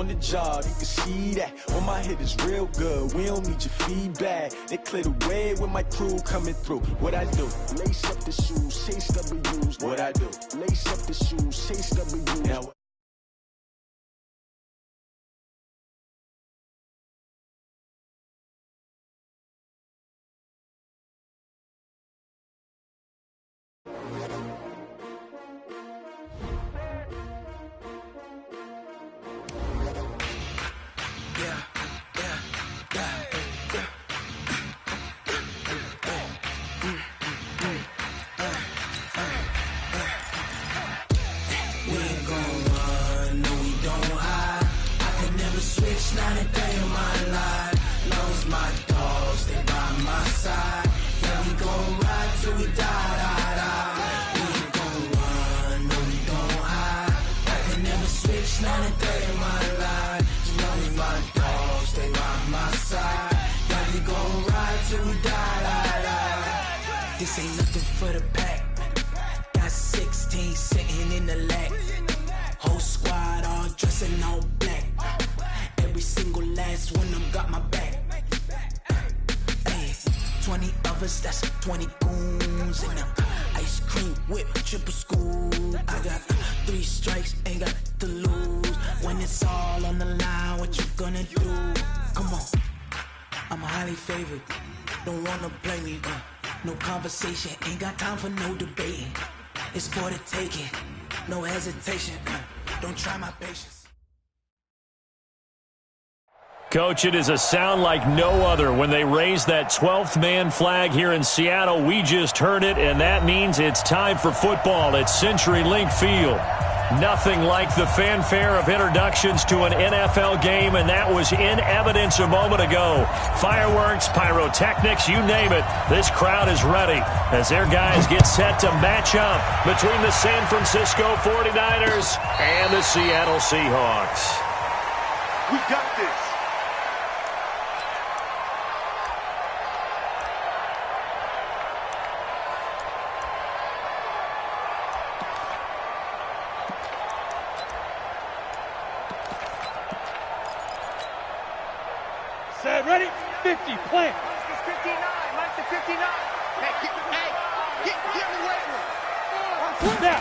on the job, you can see that. On my head is real good, we don't need your feedback. They clear the way with my crew coming through. What I do? Lace up the shoes, chase W's. What I do? Lace up the shoes, chase W's. Now, not a day in my life. Lost my dogs, they by my side. Yeah, we gon' ride till we die, die, die. We ain't gon' run, no, we don't hide. I can never switch, not a day in my life. As long as my dogs, they by my side. Yeah, we gon' ride till we die, die, die. This ain't nothing for the pack. Got 16 sitting in the lag. Whole squad all dressing all black. Every single last one of them got my back. Hey, 20 of us, that's 20 goons in the ice cream whip, triple scoop. I got 3 strikes, ain't got to lose. When it's all on the line, what you gonna do? Come on, I'm highly favored. Don't wanna play me, no conversation, ain't got time for no debating. It's for the taking, no hesitation. Don't try my patience. Coach, it is a sound like no other when they raise that 12th man flag here in Seattle. We just heard it, and that means it's time for football at CenturyLink Field. Nothing like the fanfare of introductions to an NFL game, and that was in evidence a moment ago. Fireworks, pyrotechnics, you name it. This crowd is ready as their guys get set to match up between the San Francisco 49ers and the Seattle Seahawks. We got this. Set, ready? 50, plant. It's 59, Mike to 59. Hey, get away from him. Snap.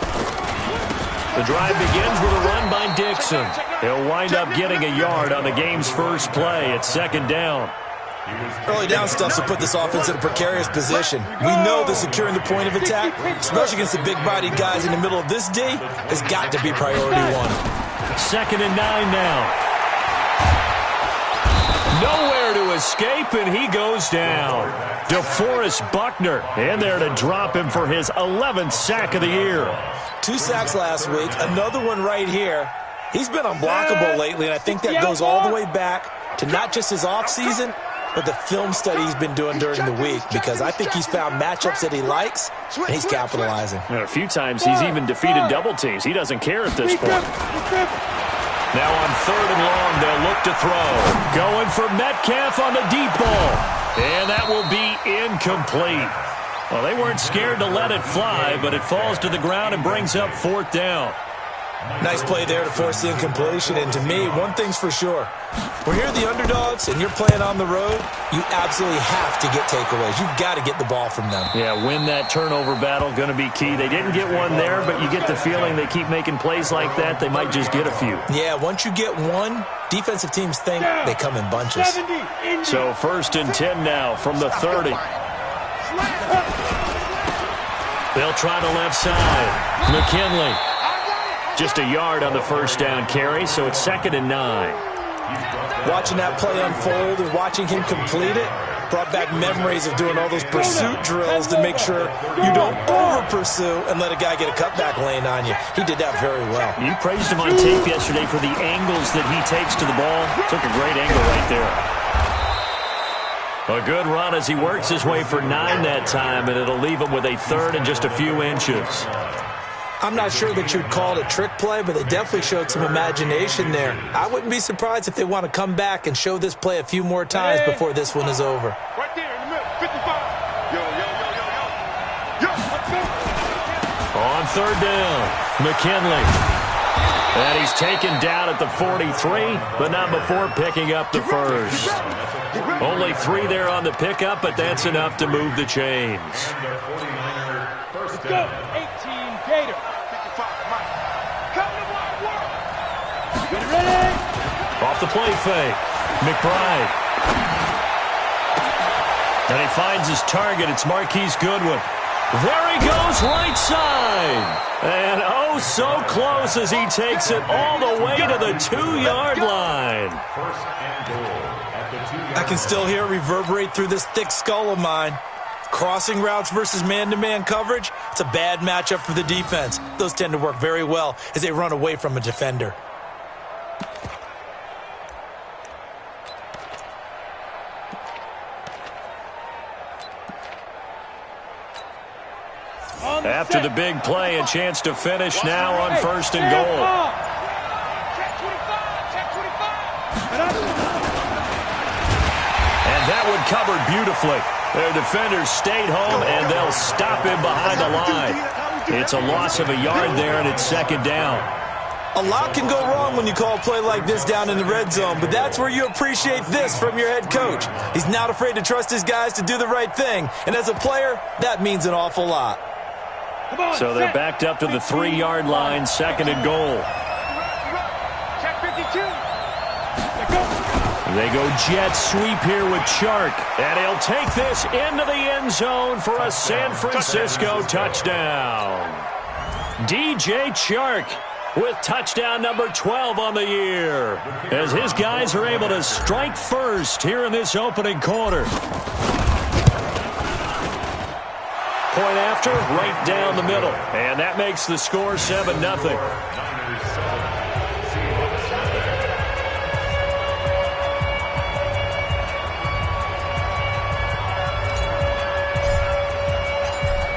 The drive begins with a run by Dixon. He'll wind up getting a yard on the game's first play at 2nd down. Early down stuff to put this offense in a precarious position. We know that securing the point of attack, especially against the big-bodied guys in the middle of this D, has got to be priority 1. 2nd and 9 now. Nowhere to escape, and he goes down. DeForest Buckner in there to drop him for his 11th sack of the year. 2 sacks last week, another one right here. He's been unblockable lately, and I think that goes all the way back to not just his offseason, but the film study he's been doing during the week, because I think he's found matchups that he likes, and he's capitalizing. A few times he's even defeated double teams. He doesn't care at this point. Now on 3rd and long, they'll look to throw. Going for Metcalf on the deep ball. And that will be incomplete. Well, they weren't scared to let it fly, but it falls to the ground and brings up 4th down. Nice play there to force the incompletion. And to me, one thing's for sure. When you're the underdogs and you're playing on the road, you absolutely have to get takeaways. You've got to get the ball from them. Yeah, win that turnover battle, going to be key. They didn't get one there, but you get the feeling they keep making plays like that, they might just get a few. Yeah, once you get one, defensive teams think they come in bunches. So 1st and 10 now from the 30. They'll try the left side. McKinley. Just a yard on the 1st down carry, so it's 2nd and 9. Watching that play unfold and watching him complete it brought back memories of doing all those pursuit drills to make sure you don't over-pursue and let a guy get a cutback lane on you. He did that very well. You praised him on tape yesterday for the angles that he takes to the ball. Took a great angle right there. A good run as he works his way for 9 that time, and it'll leave him with a 3rd and just a few inches. I'm not sure that you'd call it a trick play, but they definitely showed some imagination there. I wouldn't be surprised if they want to come back and show this play a few more times before this one is over. Right there in the middle, 55. Yo. On 3rd down, McKinley. And he's taken down at the 43, but not before picking up the first. Only 3 there on the pickup, but that's enough to move the chains. Let's go. 18 Gator. Ready? Off the play fake. McBride. And he finds his target. It's Marquise Goodwin. There he goes, right side. And oh, so close as he takes it all the way to the 2-yard line. I can still hear it reverberate through this thick skull of mine. Crossing routes versus man-to-man coverage, it's a bad matchup for the defense. Those tend to work very well as they run away from a defender. After the big play, a chance to finish now on 1st and goal. And that one covered beautifully. Their defenders stayed home, and they'll stop him behind the line. It's a loss of a yard there, and it's 2nd down. A lot can go wrong when you call a play like this down in the red zone, but that's where you appreciate this from your head coach. He's not afraid to trust his guys to do the right thing, and as a player, that means an awful lot. So they're backed up to the 3-yard line, 2nd and goal. Check 52. They go jet sweep here with Chark, and he'll take this into the end zone for a San Francisco touchdown. DJ Chark with touchdown number 12 on the year, as his guys are able to strike first here in this opening quarter. Point after, right down the middle. And that makes the score 7-0.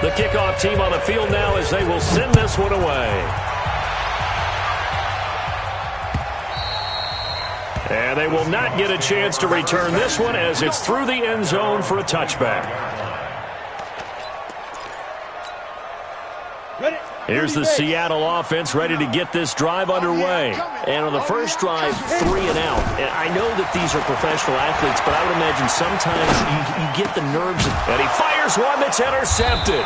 The kickoff team on the field now as they will send this one away. And they will not get a chance to return this one as it's through the end zone for a touchback. Here's the Seattle offense ready to get this drive underway. And on the first drive, 3 and out. And I know that these are professional athletes, but I would imagine sometimes you get the nerves. And he fires one that's intercepted.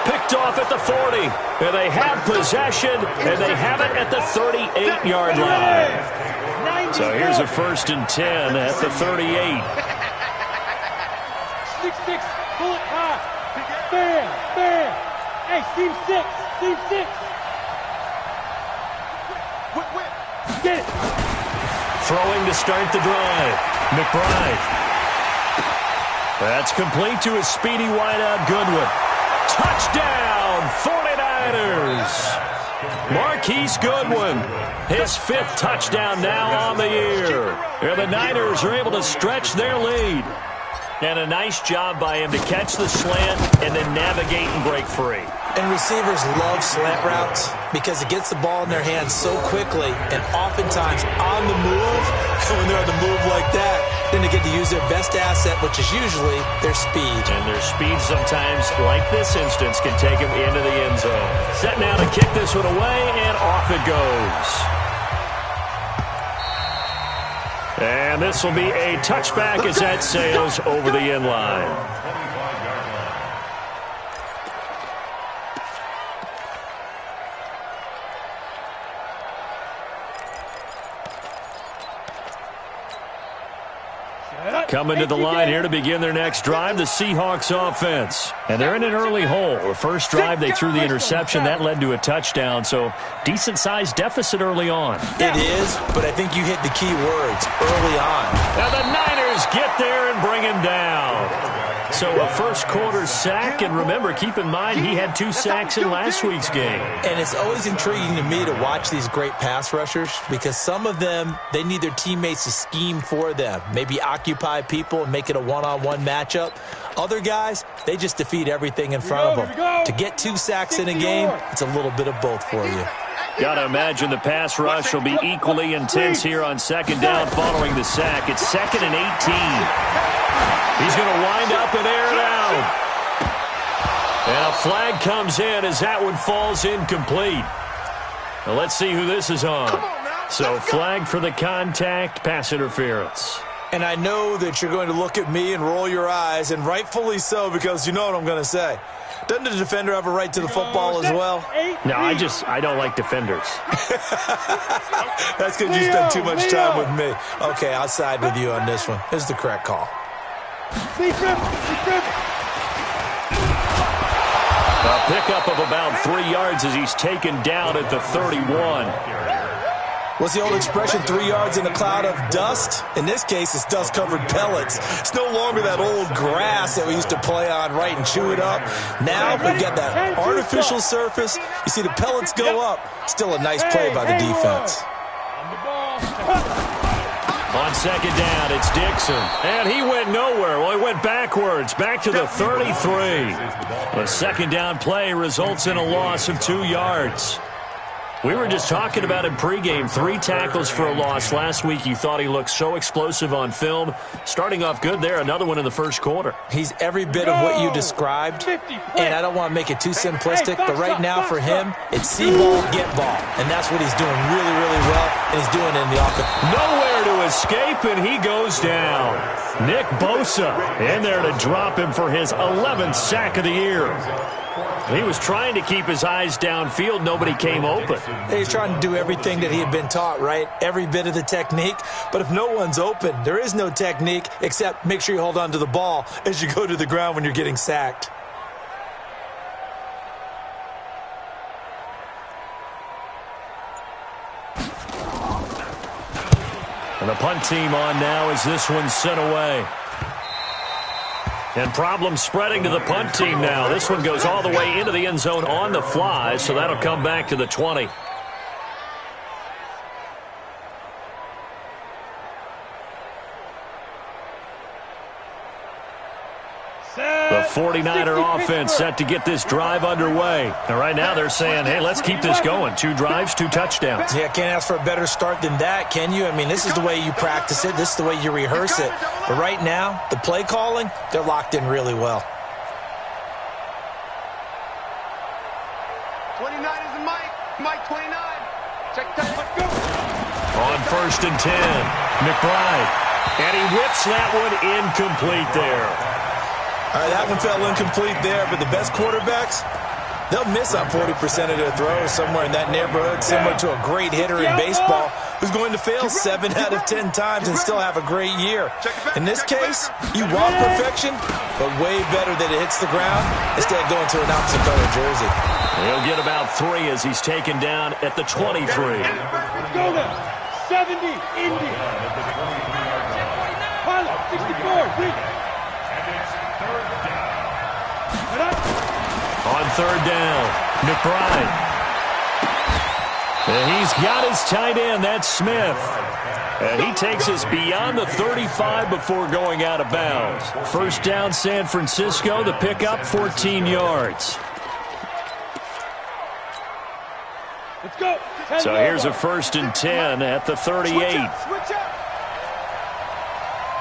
Picked off at the 40. And they have possession, and they have it at the 38-yard line. So here's a 1st and 10 at the 38. 6-6, pull it high. Bam. Hey, team 6. Get it. Throwing to start the drive. McBride. That's complete to his speedy wideout Goodwin. Touchdown, 49ers. Marquise Goodwin, his 5th touchdown now on the year. And the Niners are able to stretch their lead. And a nice job by him to catch the slant and then navigate and break free. And receivers love slant routes because it gets the ball in their hands so quickly and oftentimes on the move. When they're on the move like that, then they get to use their best asset, which is usually their speed. And their speed sometimes, like this instance, can take them into the end zone. Set now to kick this one away, and off it goes. And this will be a touchback as that sails over the end line. Coming to the line here to begin their next drive, the Seahawks offense. And they're in an early hole. The first drive, they threw the interception. That led to a touchdown, so decent-sized deficit early on. It is, but I think you hit the key words, early on. Now the Niners get there and bring him down. So a first-quarter sack, and remember, keep in mind, he had 2 sacks in last week's game. And it's always intriguing to me to watch these great pass rushers because some of them, they need their teammates to scheme for them, maybe occupy people and make it a one-on-one matchup. Other guys, they just defeat everything in front of them. To get 2 sacks in a game, it's a little bit of both for you. Got to imagine the pass rush will be equally intense here on 2nd down following the sack. It's 2nd and 18. He's going to wind up and air it out. And a flag comes in as that one falls incomplete. Well, let's see who this is on. So flag for the contact, pass interference. And I know that you're going to look at me and roll your eyes, and rightfully so, because you know what I'm going to say. Doesn't the defender have a right to the football as well? No, I don't like defenders. That's because you spend too much time with me. Okay, I'll side with you on this one. This is the correct call. A pickup of about 3 yards as he's taken down at the 31. What's the old expression, 3 yards in a cloud of dust? In this case, it's dust-covered pellets. It's no longer that old grass that we used to play on, right, and chew it up. Now we've got that artificial surface. You see the pellets go up. Still a nice play by the defense. On second down, it's Dixon. And he went nowhere. Well, he went backwards, back to the 33. The second down play results in a loss of 2 yards. We were just talking about him pregame. 3 tackles for a loss. Last week you thought he looked so explosive on film. Starting off good there. Another one in the first quarter. He's every bit of what you described. And I don't want to make it too simplistic, but right now for him, it's see ball, get ball. And that's what he's doing really, really well. And he's doing it in the offense. Nowhere to escape, and he goes down. Nick Bosa in there to drop him for his 11th sack of the year. He was trying to keep his eyes downfield. Nobody came open. He's trying to do everything that he had been taught, right? Every bit of the technique. But if no one's open, there is no technique except make sure you hold on to the ball as you go to the ground when you're getting sacked. And the punt team on now as this one's sent away. And problems spreading to the punt team now. This one goes all the way into the end zone on the fly, so that'll come back to the 20. The 49er offense set to get this drive underway. And right now they're saying, hey, let's keep this going. 2 drives, 2 touchdowns. Yeah, can't ask for a better start than that, can you? I mean, this is the way you practice it. This is the way you rehearse it. But right now, the play calling, they're locked in really well. 29 is Mike. Mike 29. Check that. Let's go. On 1st and 10, McBride. And he whips that one incomplete there. All right, that one fell incomplete there, but the best quarterbacks, they'll miss on 40% of their throws somewhere in that neighborhood, similar to a great hitter in baseball who's going to fail 7 out of 10 times and still have a great year. In this case, you want perfection, but way better that it hits the ground instead of going to an opposite color jersey. He'll get about 3 as he's taken down at the 23. Go to 70, Indy. Pilot, 64, Reed. On 3rd down, McBride. And he's got his tight end, that's Smith. And he takes us beyond the 35 before going out of bounds. 1st down, San Francisco, the pickup, 14 yards. Let's go. So here's a 1st and 10 at the 38. Switch up.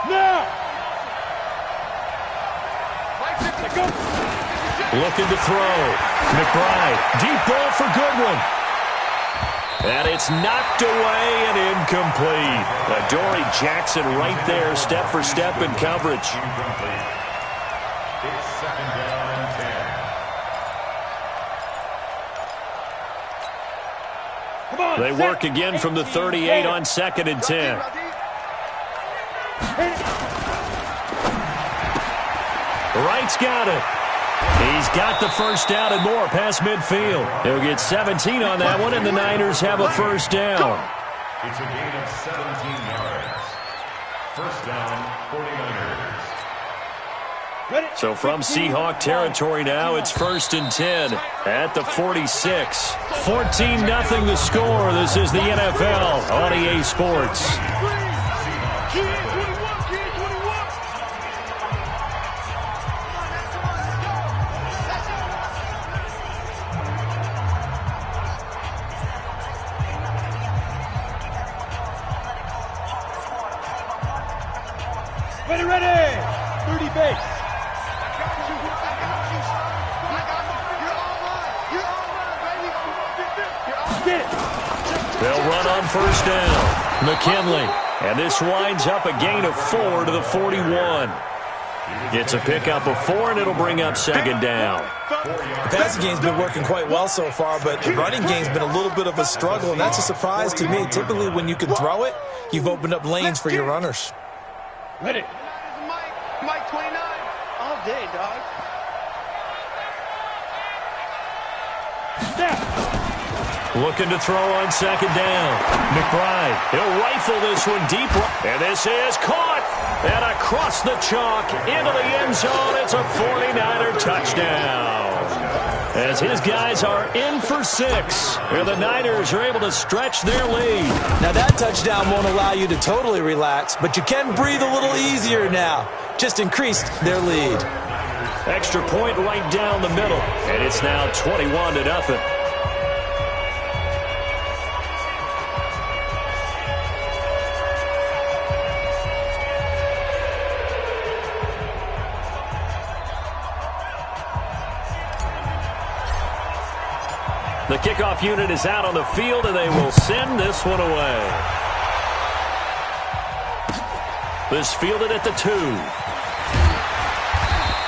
Now. Let's go. Looking to throw. McBride, deep ball for Goodwin. And it's knocked away and incomplete. Adoree Jackson right there, step for step in coverage. It's 2nd down and 10. Come on. They work again from the 38 on 2nd and 10. Wright's got it. He's got the 1st down and more past midfield. He'll get 17 on that one, and the Niners have a 1st down. It's a gain of 17 yards. 1st down, 49ers. So from Seahawk territory now, it's 1st and 10 at the 46. 14-0 the score. This is the NFL on EA Sports. Ready. 30 base. Get it. They'll run on first down. McKinley. And this winds up a gain of 4 to the 41. It's a pickup of 4, and it'll bring up second down. The passing game's been working quite well so far, but the running game's been a little bit of a struggle, and that's a surprise to me. Typically, when you can throw it, you've opened up lanes for your runners. Ready. Mike 29. All day, dog. Snap. Looking to throw on second down. McBride, he'll rifle this one deep. And this is caught. And across the chalk into the end zone. It's a 49er touchdown. As his guys are in for 6. And the Niners are able to stretch their lead. Now that touchdown won't allow you to totally relax, but you can breathe a little easier now. Just increased their lead. Extra point right down the middle. And it's now 21-0. The kickoff unit is out on the field, and they will send this one away. This fielded at the 2.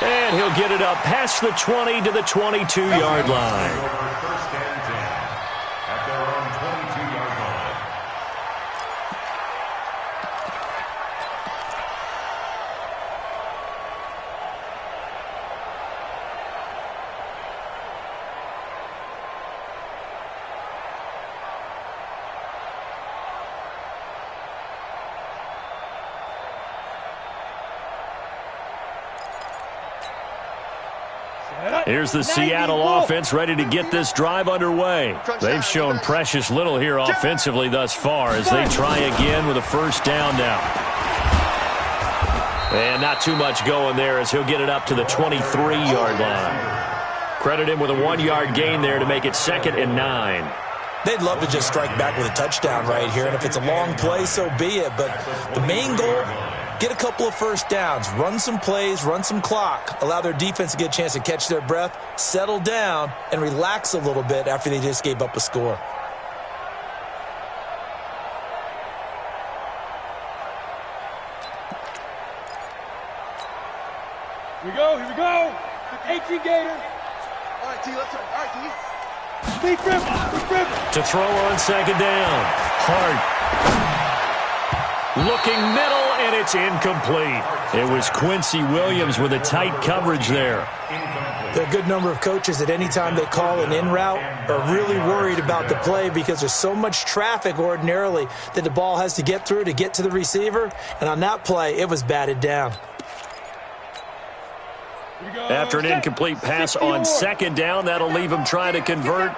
And he'll get it up past the 20 to the 22-yard line. First and 10 at their own 22-yard line. Here's the Seattle offense ready to get this drive underway. They've shown precious little here offensively thus far as they try again with a first down now. And not too much going there as he'll get it up to the 23-yard line. Credit him with a 1-yard gain there to make it 2nd and 9. They'd love to just strike back with a touchdown right here, and if it's a long play, so be it. But the main goal, get a couple of first downs, run some plays, run some clock, allow their defense to get a chance to catch their breath, settle down, and relax a little bit after they just gave up a score. Here we go, here we go. 18 Gators. All right, T, let's go. All right, T. Big rip. To throw on second down. Hart. Looking middle, and it's incomplete. It was Quincy Williams with a tight coverage there. There are a good number of coaches at any time they call an in route are really worried about the play because there's so much traffic ordinarily that the ball has to get through to get to the receiver. And on that play, it was batted down. After an incomplete pass on second down, that'll leave him trying to convert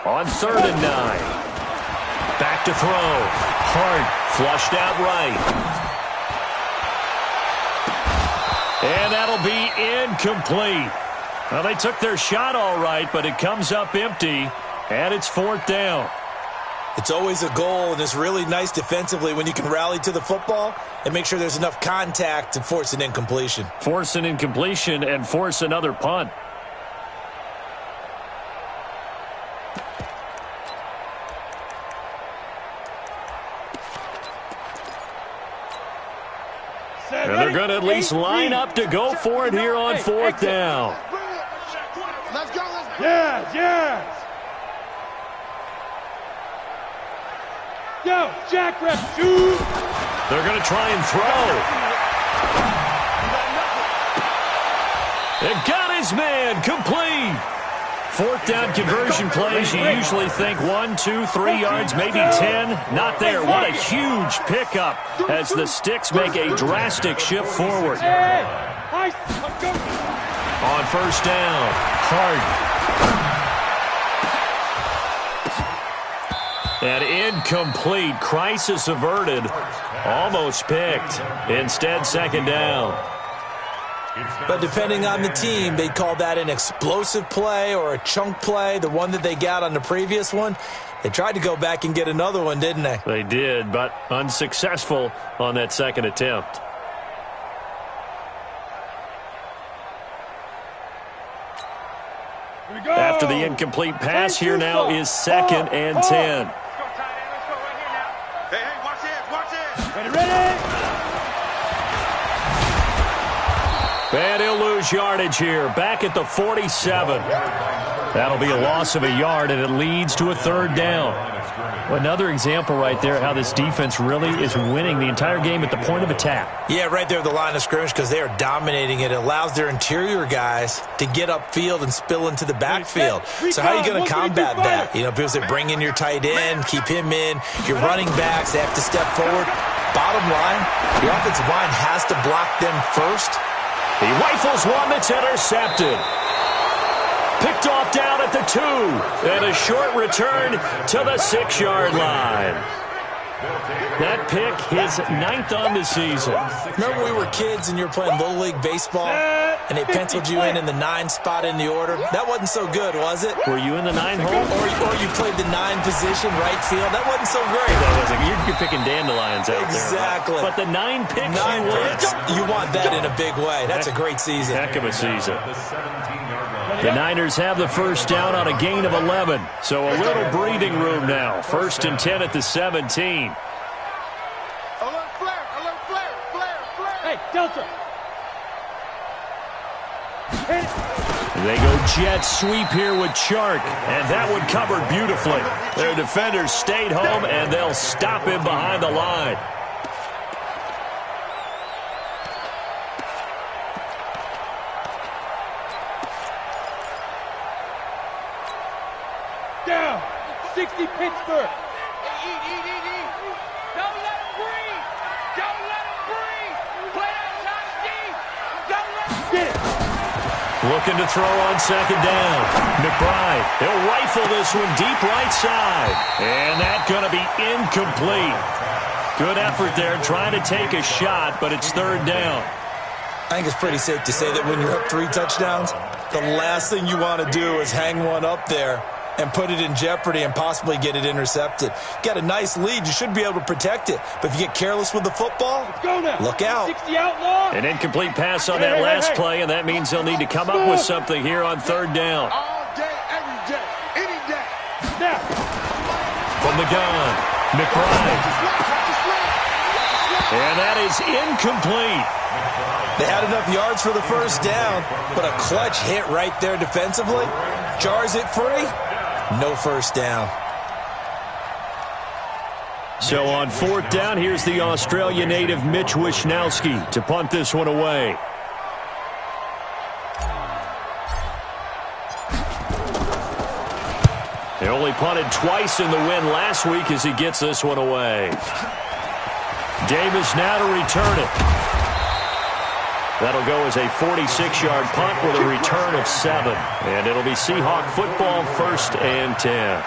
on 3rd and 9. Back to throw. Hart flushed out right. And that'll be incomplete. Well, they took their shot all right, but it comes up empty, and it's 4th down. It's always a goal, and it's really nice defensively when you can rally to the football and make sure there's enough contact to force an incompletion. Force an incompletion and force another punt. And they're going to at least line up to go for it here on 4th down. Let's go, let's go. Yes. Yo, Jack rep 2. They're going to try and throw. It got his man complete. 4th down conversion plays, you usually think 1, 2, 3 yards, maybe 10. Not there. What a huge pickup as the Sticks make a drastic shift forward. On first down, Hart. And incomplete. Crisis averted. Almost picked. Instead, 2nd down. But depending on the team, they'd call that an explosive play or a chunk play, the one that they got on the previous one. They tried to go back and get another one, didn't they? They did, but unsuccessful on that second attempt. After the incomplete pass, here now is 2nd and 10. Ready. And he'll lose yardage here. Back at the 47. That'll be a loss of a yard, and it leads to a third down. Another example right there how this defense really is winning the entire game at the point of attack. Yeah, right there at the line of scrimmage because they are dominating it. It allows their interior guys to get upfield and spill into the backfield. So how are you going to combat that? You know, people say bring in your tight end, keep him in. Your running backs, they have to step forward. Bottom line, your offensive line has to block them first. He rifles one that's intercepted. Picked off down at the 2. And a short return to the 6-yard line. That pick, his 9th on the season. Remember when we were kids and you were playing Little League Baseball and they penciled you in the 9 spot in the order? That wasn't so good, was it? Were you in the 9 hole? Or you played the 9 position, right field. That wasn't so great. You're picking dandelions out there. Exactly. But the 9 picks you want that in a big way. That's a great season. Heck of a season. The Niners have the first down on a gain of 11. So a little breathing room now. 1st and 10 at the 17. Alert flare, flare. Hey, Delta. They go jet sweep here with Chark. And that one covered beautifully. Their defenders stayed home, and they'll stop him behind the line. Down. 60 Pittsburgh. Eat. Don't let him breathe. Play that deep. Don't let him Get it. Looking to throw on 2nd down. McBride, he'll rifle this one deep right side. And that's going to be incomplete. Good effort there, trying to take a shot, but it's 3rd down. I think it's pretty safe to say that when you're up 3 touchdowns, the last thing you want to do is hang one up there and put it in jeopardy and possibly get it intercepted. Got a nice lead. You should be able to protect it. But if you get careless with the football, look out. 60 outlaw. An incomplete pass on that last play, and that means they'll need to come up with something here on 3rd down. all day, every day, any day. Snap. From the gun, McBride. And that is incomplete. They had enough yards for the first down, but a clutch hit right there defensively. Jars it free. No first down. So on 4th down, here's the Australia native Mitch Wishnowsky to punt this one away. He only punted twice in the win last week as he gets this one away. Davis now to return it. That'll go as a 46-yard punt with a return of 7. And it'll be Seahawk football, 1st and 10.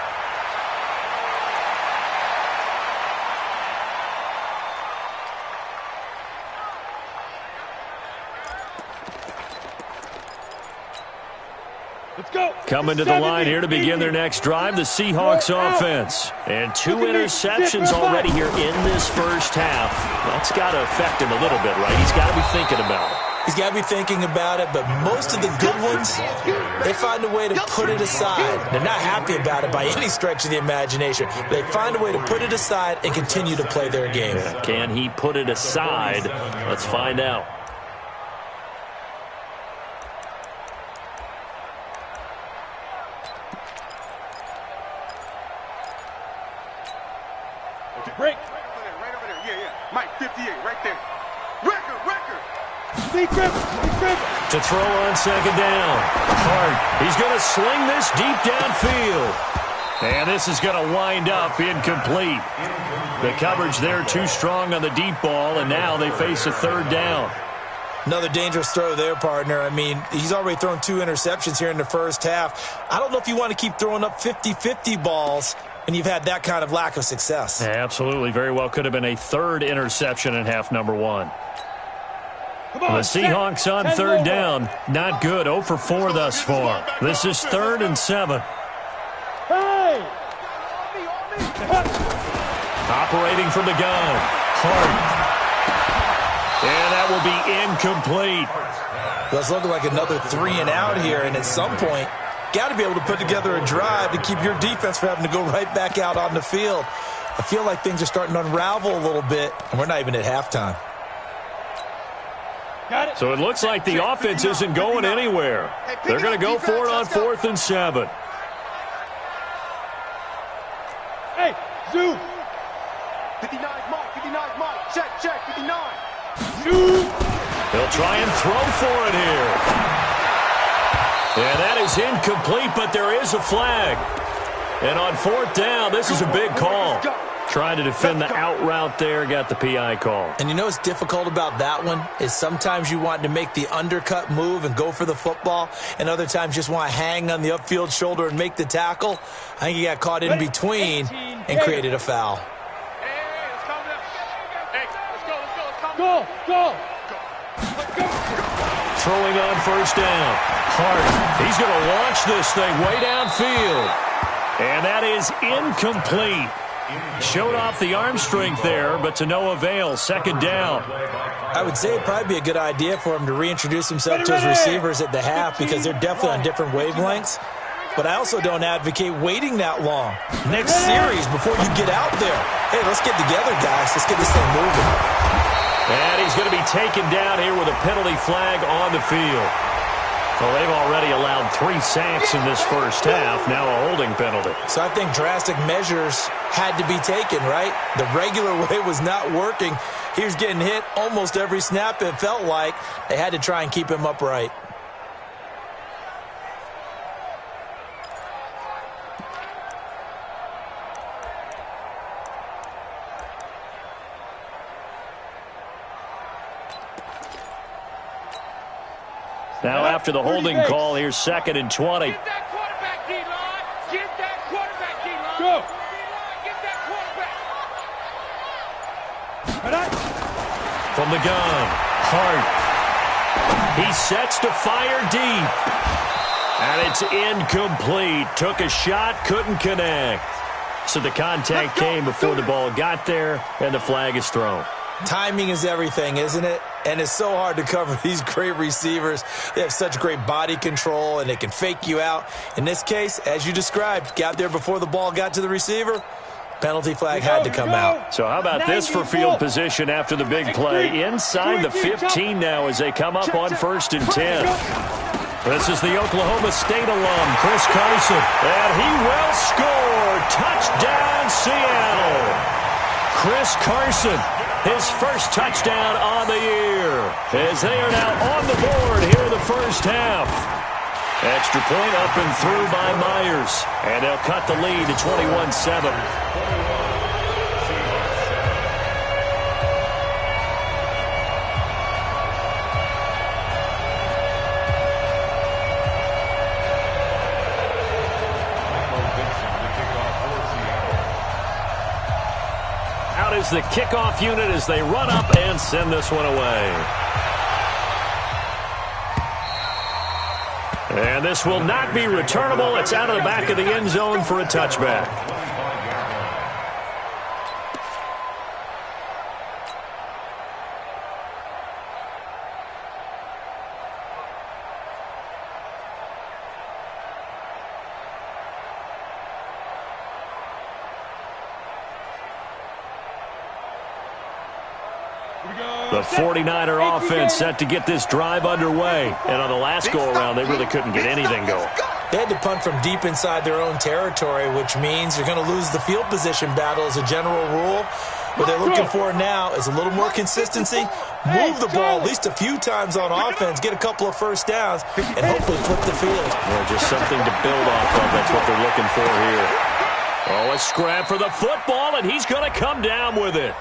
Let's go. Coming to the line here to begin their next drive, the Seahawks offense. And 2 interceptions already here in this first half. That's got to affect him a little bit, right? He's got to be thinking about it. He's got to be thinking about it, but most of the good ones, they find a way to put it aside. They're not happy about it by any stretch of the imagination. They find a way to put it aside and continue to play their game. Can he put it aside? Let's find out. Break. Right over there. Yeah. Mike, 58, right there. Record. Secret. To throw on 2nd down. Hart, he's going to sling this deep downfield. And this is going to wind up incomplete. The coverage there too strong on the deep ball, and now they face a 3rd down. Another dangerous throw there, partner. I mean, he's already thrown 2 interceptions here in the first half. I don't know if you want to keep throwing up 50-50 balls and you've had that kind of lack of success. Absolutely. Very well could have been a 3rd interception in half number 1. The Seahawks on 3rd down. Not good. 0 for 4 thus far. This is 3rd and 7. Hey! Operating from the gun. Hart. And that will be incomplete. Well, it's looking like another 3 and out here, and at some point, got to be able to put together a drive to keep your defense from having to go right back out on the field. I feel like things are starting to unravel a little bit, and we're not even at halftime. So it looks like the offense isn't going anywhere. They're going to go for it on 4th and 7. Hey, Zoo. 59's Mike, 59's Mike. Check, 59. Zoo. He'll try and throw for it here. And that is incomplete, but there is a flag. And on 4th down, this is a big call. Trying to defend the out route there, got the PI call. And you know what's difficult about that one is sometimes you want to make the undercut move and go for the football, and other times just want to hang on the upfield shoulder and make the tackle. I think he got caught in between and created a foul. Go. Throwing on 1st down. Hart, he's going to launch this thing way downfield. And that is incomplete. Showed off the arm strength there, but to no avail. 2nd down. I would say it'd probably be a good idea for him to reintroduce himself to his receivers at the half because they're definitely on different wavelengths. But I also don't advocate waiting that long. Next series before you get out there. Hey, let's get together, guys. Let's get this thing moving. And he's going to be taken down here with a penalty flag on the field. Well, they've already allowed 3 sacks in this first half, now a holding penalty. So I think drastic measures had to be taken, right? The regular way was not working. He was getting hit almost every snap, it felt like. They had to try and keep him upright. Now after the holding call, here's 2nd and 20. Get that quarterback, D-line. Get that quarterback, D-line. Go. Get that quarterback. From the gun, Hart. He sets to fire deep. And it's incomplete. Took a shot, couldn't connect. So the contact came before the ball got there, and the flag is thrown. Timing is everything, isn't it? And it's so hard to cover these great receivers. They have such great body control, and they can fake you out. In this case, as you described, got there before the ball got to the receiver. Penalty flag had to come out. So how about this for field position after the big play? Inside the 15 now as they come up on 1st and 10. This is the Oklahoma State alum, Chris Carson. And he will score. Touchdown, Seattle. Chris Carson. His first touchdown on the year as they are now on the board here in the first half. Extra point up and through by Myers. And they'll cut the lead to 21-7. Is the kickoff unit as they run up and send this one away. And this will not be returnable. It's out of the back of the end zone for a touchback. The 49er offense set to get this drive underway. And on the last go-around, they really couldn't get anything going. They had to punt from deep inside their own territory, which means you're going to lose the field position battle as a general rule. What they're looking for now is a little more consistency, move the ball at least a few times on offense, get a couple of first downs, and hopefully flip the field. Well, just something to build off of. That's what they're looking for here. Oh, a scrap for the football, and he's going to come down with it.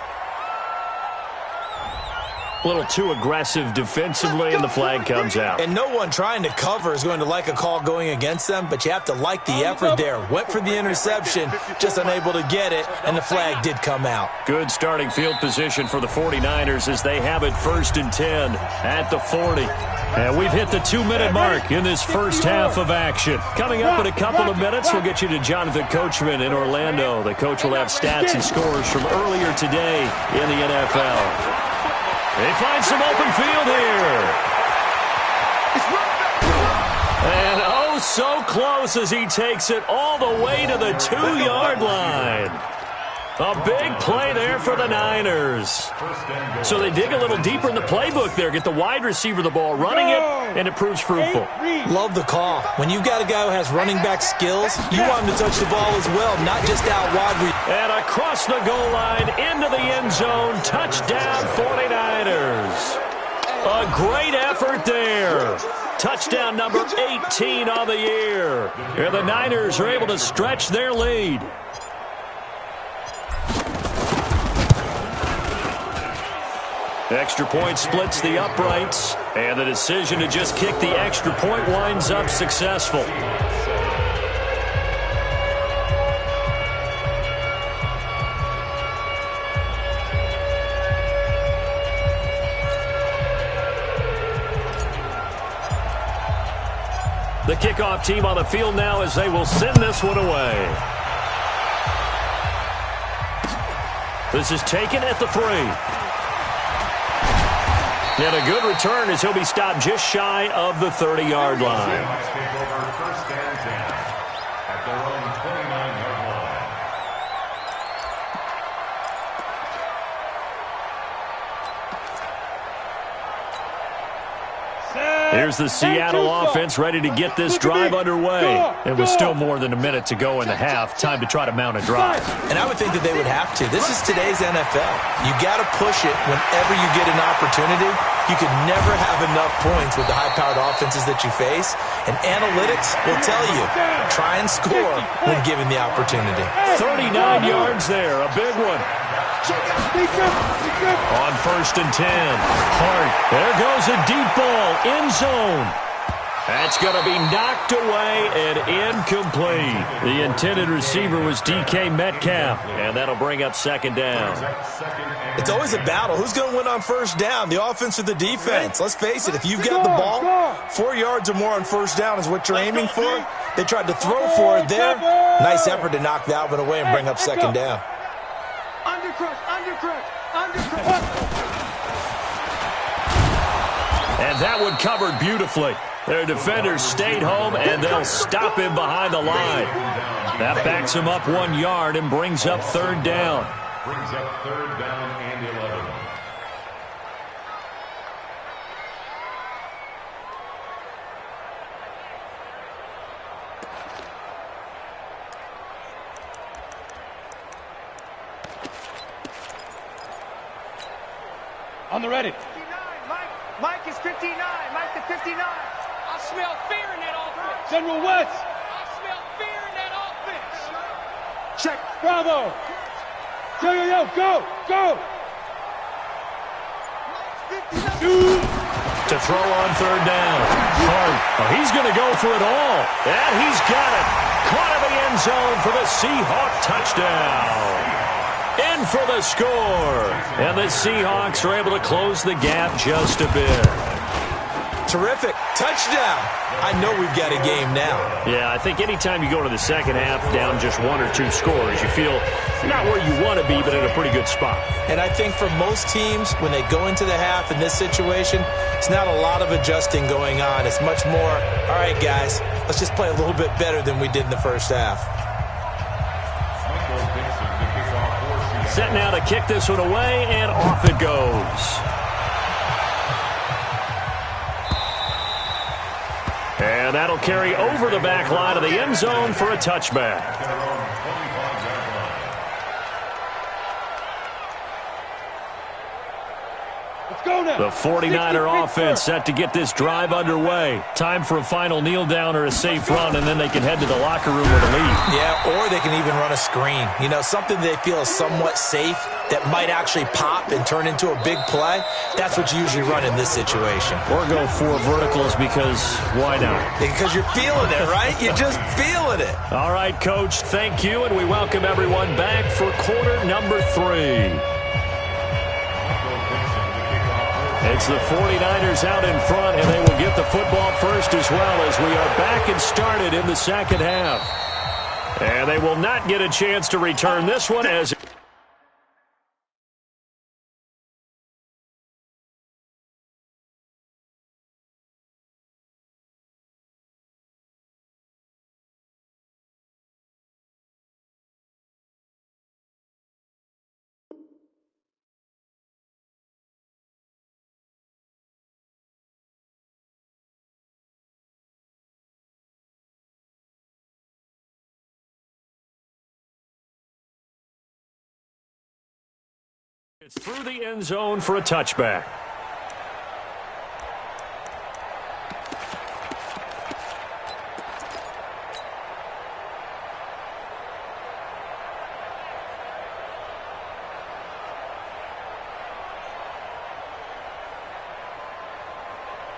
A little too aggressive defensively, and the flag comes out. And no one trying to cover is going to like a call going against them, but you have to like the effort there. Went for the interception, just unable to get it, and the flag did come out. Good starting field position for the 49ers as they have it 1st and 10 at the 40. And we've hit the 2-minute mark in this first half of action. Coming up in a couple of minutes, we'll get you to Jonathan Coachman in Orlando. The coach will have stats and scores from earlier today in the NFL. They find some open field here. And oh, so close as he takes it all the way to the 2-yard line. A big play there for the Niners. So they dig a little deeper in the playbook there, get the wide receiver the ball, running it, and it proves fruitful. Love the call. When you've got a guy who has running back skills, you want him to touch the ball as well, not just out wide. And across the goal line, into the end zone, touchdown 49ers. A great effort there. Touchdown number 18 on the year. And the Niners are able to stretch their lead. Extra point splits the uprights, and the decision to just kick the extra point winds up successful. The kickoff team on the field now as they will send this one away. This is taken at the 3. And a good return as he'll be stopped just shy of the 30-yard line. First and 10 at their own 29-yard line. Here's the Seattle offense ready to get this drive underway. It was still more than a minute to go in the half. Time to try to mount a drive. And I would think that they would have to. This is today's NFL. You got to push it whenever you get an opportunity. You could never have enough points with the high-powered offenses that you face. And analytics will tell you, try and score when given the opportunity. 39 yards there, a big one. On first and 10, Hart. There goes a deep ball, end zone. That's going to be knocked away and incomplete. The intended receiver was DK Metcalf, and that'll bring up second down. It's always a battle. Who's going to win on first down, the offense or the defense? Let's face it, if you've got the ball, 4 yards or more on first down is what you're aiming for. They tried to throw for it there. Nice effort to knock that one away and bring up second down. And that one covered beautifully. Their defenders stayed home, and they'll stop him behind the line. That backs him up 1 yard and brings up third down. Brings up third down and 11. On the ready. 59. Mike is 59. Mike the 59. I smell fear in that offense. General West. I smell fear in that offense. Check. Bravo. Yo, go, go. To throw on third down. Hart. Oh, he's going to go for it all. And he's got it. Caught in the end zone for the Seahawk touchdown. In for the score. And the Seahawks are able to close the gap just a bit. Terrific. Touchdown. I know we've got a game now. Yeah, I think anytime you go to the second half down just 1 or 2 scores, you feel not where you want to be, but in a pretty good spot. And I think for most teams, when they go into the half in this situation, it's not a lot of adjusting going on. It's much more, all right, guys, let's just play a little bit better than we did in the first half. Set now to kick this one away, and off it goes. And that'll carry over the back line of the end zone for a touchback. The 49er offense set to get this drive underway. Time for a final kneel down or a safe run, and then they can head to the locker room with a lead. Yeah, or they can even run a screen. You know, something they feel is somewhat safe that might actually pop and turn into a big play. That's what you usually run in this situation. Or go for verticals because why not? Because you're feeling it, right? You're just feeling it. All right, Coach, thank you, and we welcome everyone back for quarter number 3. It's the 49ers out in front, and they will get the football first as well as we are back and started in the second half. And they will not get a chance to return this one as It's through the end zone for a touchback.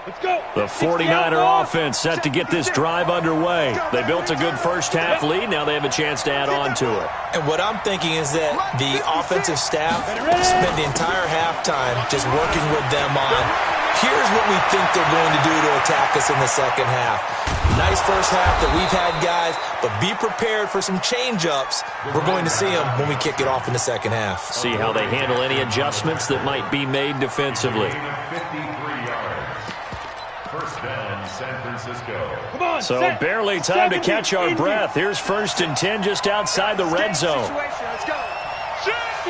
Let's go. The 49er offense set to get this drive underway. They built a good first-half lead. Now they have a chance to add on to it. And what I'm thinking is that the offensive staff spent the entire halftime just working with them on, here's what we think they're going to do to attack us in the second half. Nice first half that we've had, guys, but be prepared for some change-ups. We're going to see them when we kick it off in the second half. See how they handle any adjustments that might be made defensively. 53 yards. First down, San Francisco. Come on, So set. barely time to 70, catch our Indy. breath. Here's 1st and 10 just outside the red zone. Let's go.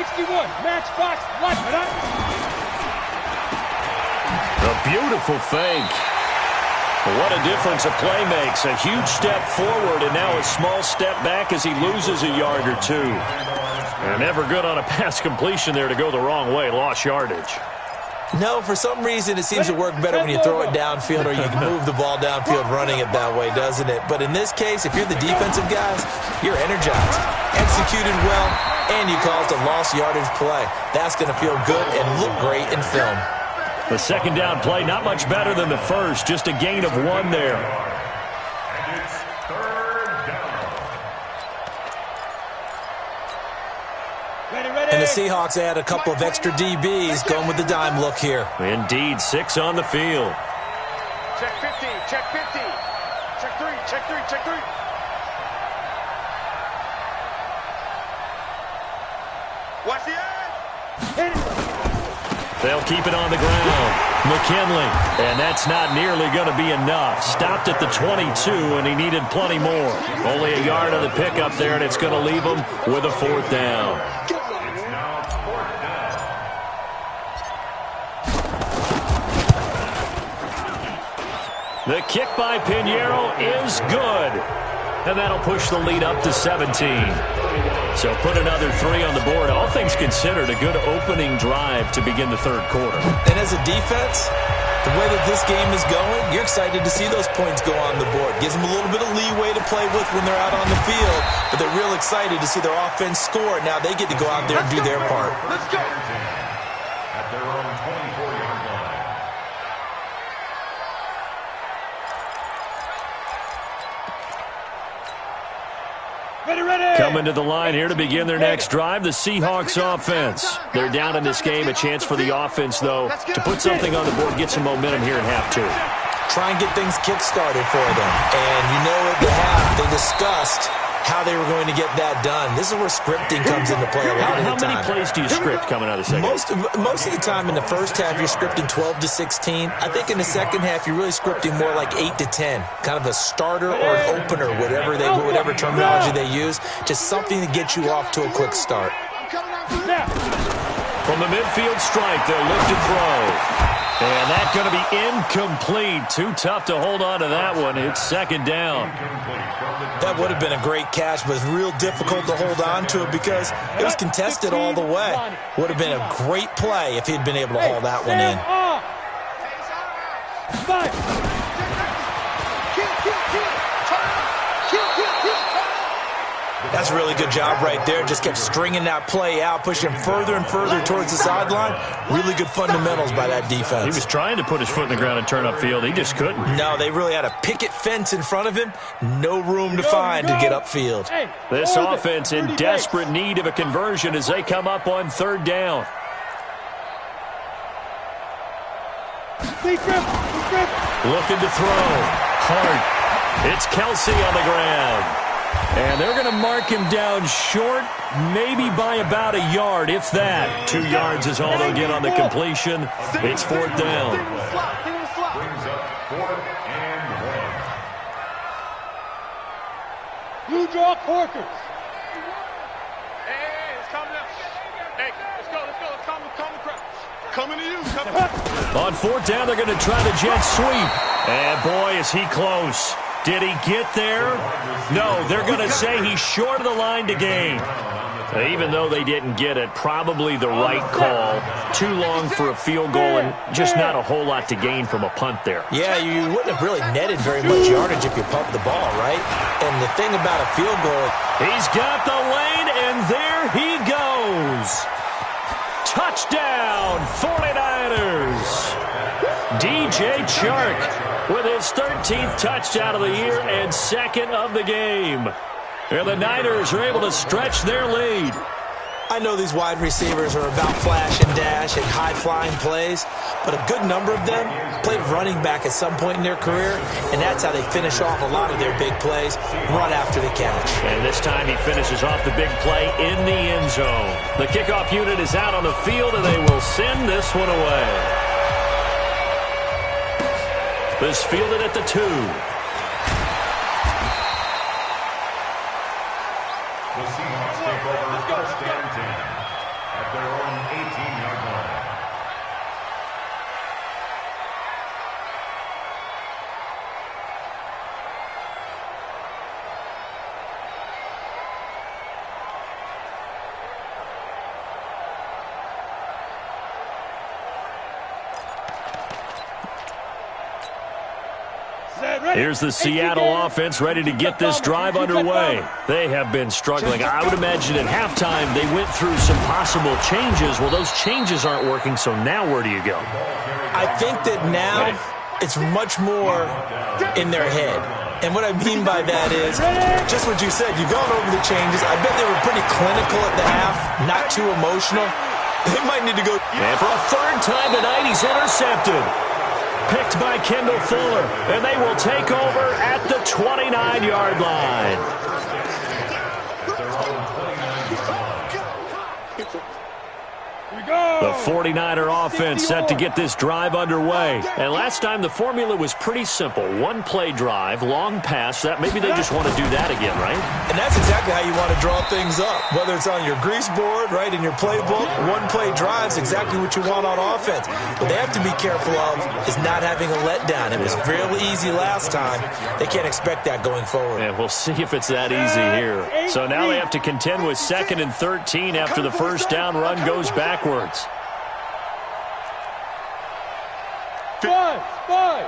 61, matchbox, left. A beautiful fake. What a difference a play makes. A huge step forward and now a small step back as he loses a yard or two. And never good on a pass completion there to go the wrong way. Lost yardage. No, for some reason it seems to work better when you throw it downfield or you can move the ball downfield running it that way, doesn't it? But in this case, if you're the defensive guys, you're energized, executed well, and you caused a lost yardage play. That's going to feel good and look great in film. The second down play, not much better than the first, just a gain of 1 there. And it's third down. Ready. And the Seahawks add a couple of extra DBs going with the dime look here. Indeed, 6 on the field. Check 15, check 15. Check 3, check 3, check 3. Watch the edge. They'll keep it on the ground. McKinley, and that's not nearly going to be enough. Stopped at the 22, and he needed plenty more. Only a yard on the pickup there, and it's going to leave him with a 4th down. It's now 4th down. The kick by Pinheiro is good. And that'll push the lead up to 17. So put another 3 on the board. All things considered, a good opening drive to begin the third quarter. And as a defense, the way that this game is going, you're excited to see those points go on the board. Gives them a little bit of leeway to play with when they're out on the field, but they're real excited to see their offense score. Now they get to go out there and do their part. Let's go. At their own 24-yard line. Ready. Coming to the line here to begin their next drive, the Seahawks offense. They're down in this game. A chance for the offense, though, to put something on the board, get some momentum here in half 2. Try and get things kick-started for them. And you know at the half, they discussed how they were going to get that done. This is where scripting comes into play a lot of the time. How many plays do you script coming out of the second? Most of the time in the first half, you're scripting 12 to 16. I think in the second half, you're really scripting more like 8 to 10. Kind of a starter or an opener, whatever terminology they use. Just something to get you off to a quick start. From the midfield strike, they'll lift and throw. And that's going to be incomplete. Too tough to hold on to that one. It's second down. That would have been a great catch, but it's real difficult to hold on to it because it was contested all the way. Would have been a great play if he'd been able to haul that one in. That's a really good job right there. Just kept stringing that play out, pushing him further and further towards the sideline. Really good fundamentals by that defense. He was trying to put his foot in the ground and turn upfield. He just couldn't. No, they really had a picket fence in front of him. No room to find to get upfield. This offense in desperate need of a conversion as they come up on 3rd down. Looking to throw. Hart. It's Kelsey on the ground. And they're going to mark him down short, maybe by about a yard, if that. 2 yards is all they'll get on the completion. It's 4th down. Brings up 4th and 1. Blue draw Corkers. Hey, it's coming up. Hey, let's go. Let's calm the crowd. Coming to you. On 4th down, they're going to try the jet sweep. And boy, is he close. Did he get there? No, they're going to say he's short of the line to gain. Even though they didn't get it, probably the right call. Too long for a field goal and just not a whole lot to gain from a punt there. Yeah, you wouldn't have really netted very much yardage if you pumped the ball, right? And the thing about a field goal... He's got the lane, and there he goes. Touchdown, 49ers. DJ Chark with his 13th touchdown of the year and second of the game. And the Niners are able to stretch their lead. I know these wide receivers are about flash and dash and high-flying plays, but a good number of them played running back at some point in their career, and that's how they finish off a lot of their big plays, run after the catch. And this time he finishes off the big play in the end zone. The kickoff unit is out on the field, and they will send this one away. This fielded at the 2. The Seahawks take over first and 10 at their own 18-yard line. Here's the Seattle offense ready to get this drive underway. They have been struggling. I would imagine at halftime they went through some possible changes. Well, those changes aren't working, so now where do you go? I think that now it's much more in their head. And what I mean by that is just what you said. You've gone over the changes. I bet they were pretty clinical at the half, not too emotional. They might need to go. And for a third time tonight, he's intercepted. Picked by Kendall Fuller, and they will take over at the 29-yard line. The 49er offense set to get this drive underway. And last time the formula was pretty simple. One-play drive, long pass. That maybe they just want to do that again, right? And that's exactly how you want to draw things up. Whether it's on your grease board, right, in your playbook, one-play drive's exactly what you want on offense. What they have to be careful of is not having a letdown. It was real easy last time. They can't expect that going forward. Yeah, we'll see if it's that easy here. So now they have to contend with 2nd and 13 after the first down run goes backwards. 5. Right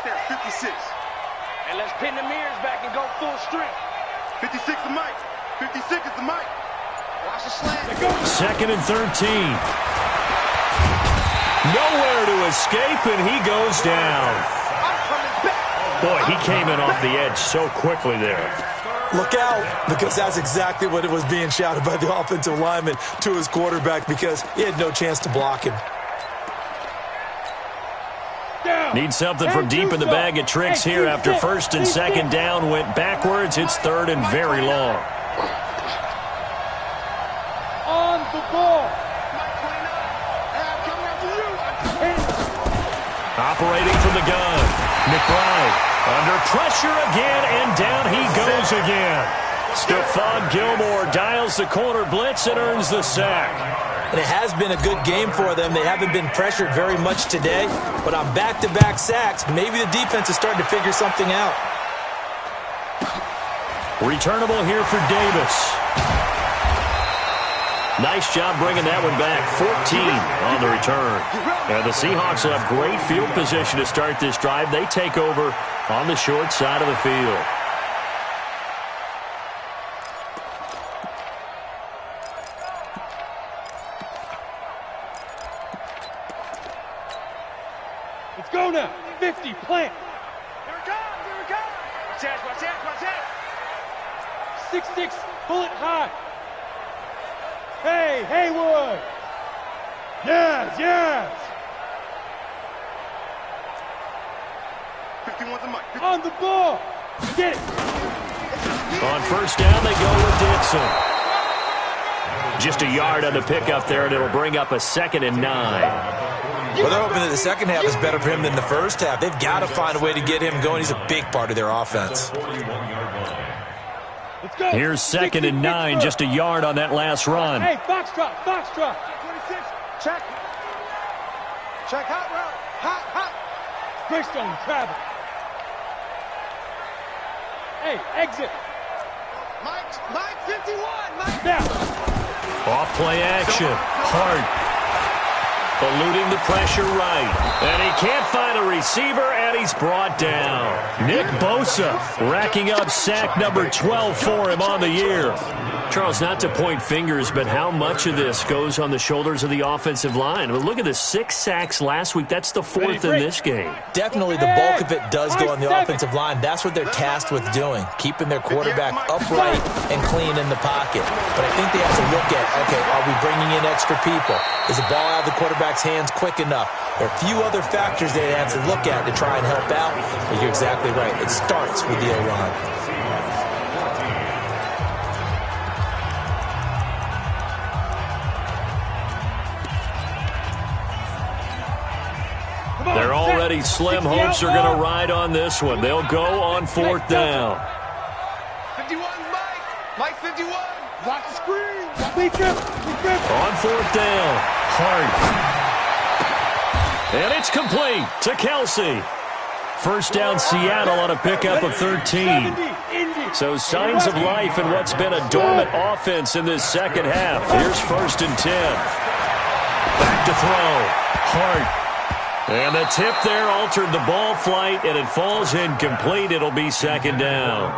there, 56. And let's pin the mirrors back and go full strength. 56 is Mike. 56 is the Mike. Watch the slant. 2nd and 13. Nowhere to escape, and he goes down. Boy, he came in off the edge so quickly there. Look out, because that's exactly what it was being shouted by the offensive lineman to his quarterback, because he had no chance to block him. Need something from deep in the bag of tricks here after 1st and 2nd down went backwards. It's 3rd and very long. On the ball. Operating from the gun. McBride under pressure again, and down he goes again. Stephon Gilmore dials the corner blitz and earns the sack. And it has been a good game for them. They haven't been pressured very much today, but on back-to-back sacks, maybe the defense is starting to figure something out. Returnable here for Davis. Nice job bringing that one back. 14 on the return. And the Seahawks will have great field position to start this drive. They take over on the short side of the field. Let's go now. 50, plant. Here it comes. Watch that. 6-6, pull it high. Hey, Haywood. Yes. 51's the Mike. On the ball. Get it. On first down, they go with Dixon. Just a yard on the pickup there, and it'll bring up a 2nd and 9. Well, they're hoping that the second half is better for him than the first half. They've got to find a way to get him going. He's a big part of their offense. Let's go. Here's 2nd and 9, just a yard on that last run. Hey, box drop. 26. Check. Hot route. Hot. Greystone travel. Hey, exit. Mike 51. Mike. Now. Off play action. Hart eluding the pressure right. And he can't find a receiver, and he's brought down. Nick Bosa racking up sack number 12 for him on the year. Charles, not to point fingers, but how much of this goes on the shoulders of the offensive line? I mean, look at the 6 sacks last week. That's the 4th in this game. Definitely the bulk of it does go on the offensive line. That's what they're tasked with doing, keeping their quarterback upright and clean in the pocket. But I think they have to look at, okay, are we bringing in extra people? Is the ball out of the quarterback's hands quick enough? There are a few other factors they have to look at to try and help out. But you're exactly right. It starts with the O-line. They're already slim hopes are going to ride on this one. They'll go on 4th down. 51, Mike. Mike 51. Watch the screen. On 4th down, Hart. And it's complete to Kelsey. First down, Seattle on a pickup of 13. So signs of life in what's been a dormant offense in this second half. Here's 1st and 10. Back to throw. Hart. And the tip there altered the ball flight, and it falls incomplete. It'll be 2nd down.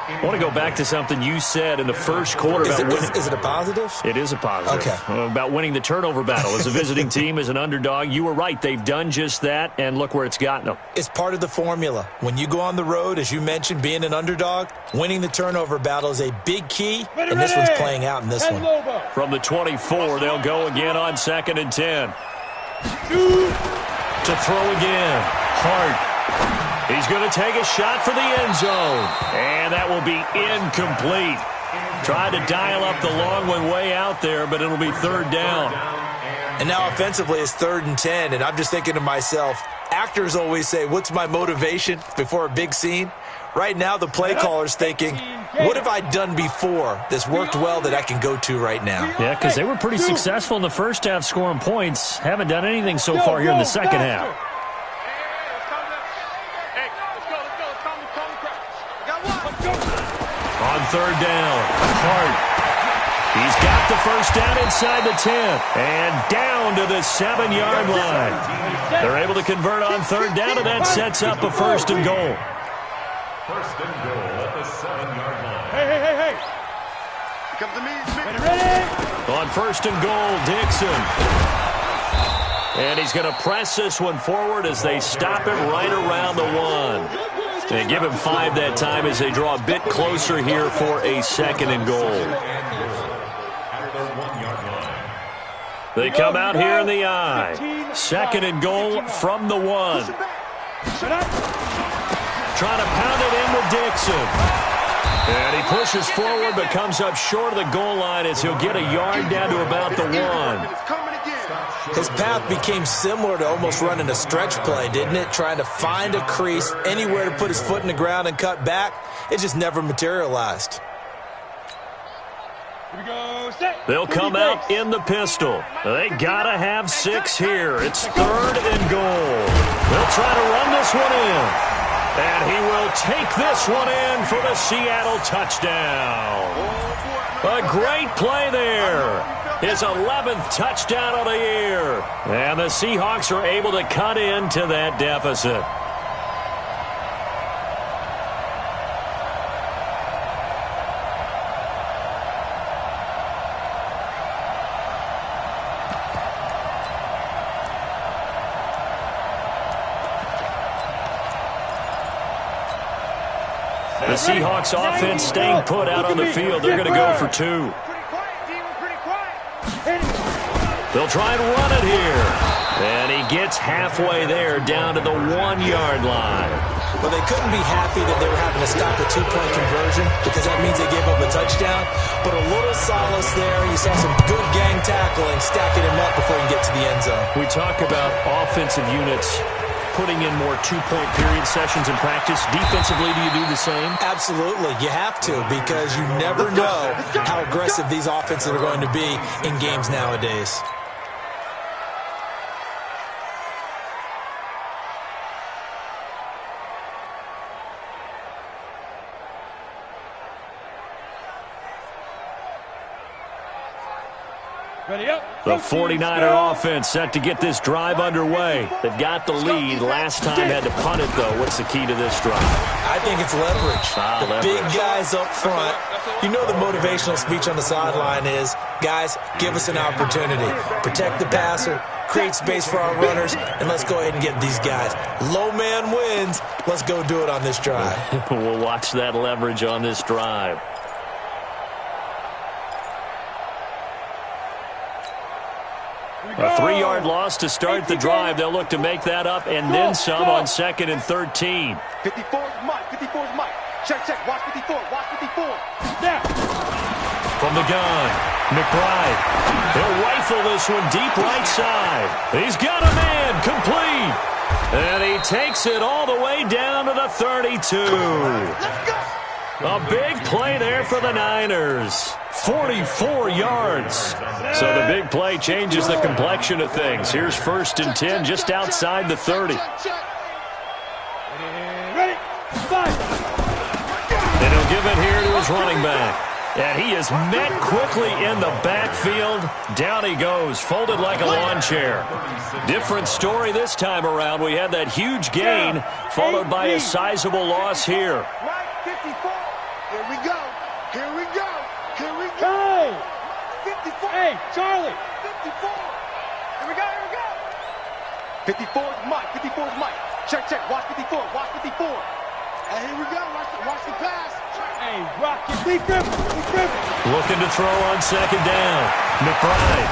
I want to go back to something you said in the first quarter. Is it a positive? It is a positive. Okay. About winning the turnover battle. As a visiting team, as an underdog, you were right. They've done just that, and look where it's gotten them. It's part of the formula. When you go on the road, as you mentioned, being an underdog, winning the turnover battle is a big key, and this one's playing out in this one. From the 24, they'll go again on 2nd and 10. To throw again. Hart. He's going to take a shot for the end zone. And that will be incomplete. Tried to dial up the long one way out there, but it'll be 3rd down. And now offensively it's 3rd and 10, and I'm just thinking to myself, actors always say, what's my motivation before a big scene? Right now the play caller's thinking, what have I done before that's worked well that I can go to right now? Yeah, because they were pretty successful in the first half scoring points. Haven't done anything so far here in the second half. On 3rd down, Hart. He's got the first down inside the 10 and down to the 7-yard line. They're able to convert on 3rd down, and that sets up a 1st and goal. 1st and goal at the 7-yard line. Hey. Come to me. Ready? On 1st and goal, Dixon. And he's going to press this one forward as they stop it right around the 1. They give him 5 that time as they draw a bit closer here for a 2nd and goal. They come out here in the I. 2nd and goal from the 1. Trying to pound it in with Dixon. And he pushes forward but comes up short of the goal line as he'll get a yard down to about the 1. His path became similar to almost running a stretch play, didn't it? Trying to find a crease, anywhere to put his foot in the ground and cut back. It just never materialized. Here we go. Set. They'll come out in the pistol. They gotta have 6 here. It's 3rd and goal. They'll try to run this one in. And he will take this one in for the Seattle touchdown. A great play there. His 11th touchdown of the year. And the Seahawks are able to cut into that deficit. The Seahawks offense staying put out on the field. They're going to go for 2. They'll try and run it here. And he gets halfway there down to the 1-yard line. Well, they couldn't be happy that they were having to stop a 2-point conversion because that means they gave up a touchdown. But a little solace there. You saw some good gang tackling, stacking him up before you get to the end zone. We talk about offensive units putting in more 2-point period sessions in practice. Defensively, do you do the same? Absolutely. You have to because you never know how aggressive these offenses are going to be in games nowadays. The 49er offense set to get this drive underway. They've got the lead. Last time had to punt it, though. What's the key to this drive? I think it's leverage. The big guys up front. You know the motivational speech on the sideline is, guys, give us an opportunity. Protect the passer, create space for our runners, and let's go ahead and get these guys. Low man wins. Let's go do it on this drive. We'll watch that leverage on this drive. A 3-yard loss to start the drive. They'll look to make that up and then some on 2nd and 13. 54 is Mike. 54 is Mike. Check. Watch 54. Watch 54. Snap. From the gun, McBride. He'll rifle this one deep right side. He's got a man complete. And he takes it all the way down to the 32. Let's go. A big play there for the Niners. 44 yards. So the big play changes the complexion of things. Here's 1st and 10 just outside the 30. Ready. Five. And he'll give it here to his running back. And he is met quickly in the backfield. Down he goes, folded like a lawn chair. Different story this time around. We had that huge gain, followed by a sizable loss here. Right, 54. Here we go. Here we go. Here we go. Hey. 54. Hey, Charlie. 54. Here we go. Here we go. 54 is Mike. 54 is Mike. Check. Watch 54. Watch 54. And here we go. Watch the pass. Hey, Rocky. Lee Griffin. Looking to throw on 2nd down. McBride.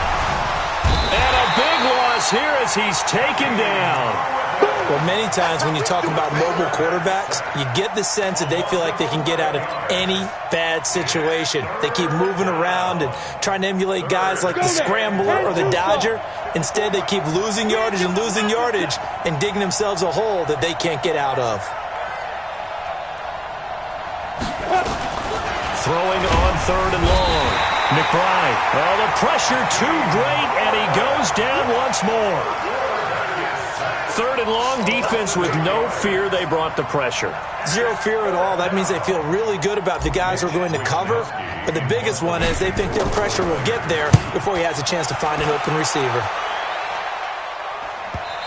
And a big loss here as he's taken down. Well, many times when you talk about mobile quarterbacks, you get the sense that they feel like they can get out of any bad situation. They keep moving around and trying to emulate guys like the Scrambler or the Dodger. Instead, they keep losing yardage and digging themselves a hole that they can't get out of. Throwing on 3rd and long. McBride. Oh, the pressure too great, and he goes down once more. 3rd and long, defense with no fear. They brought the pressure. Zero fear at all. That means they feel really good about the guys who are going to cover. But the biggest one is they think their pressure will get there before he has a chance to find an open receiver.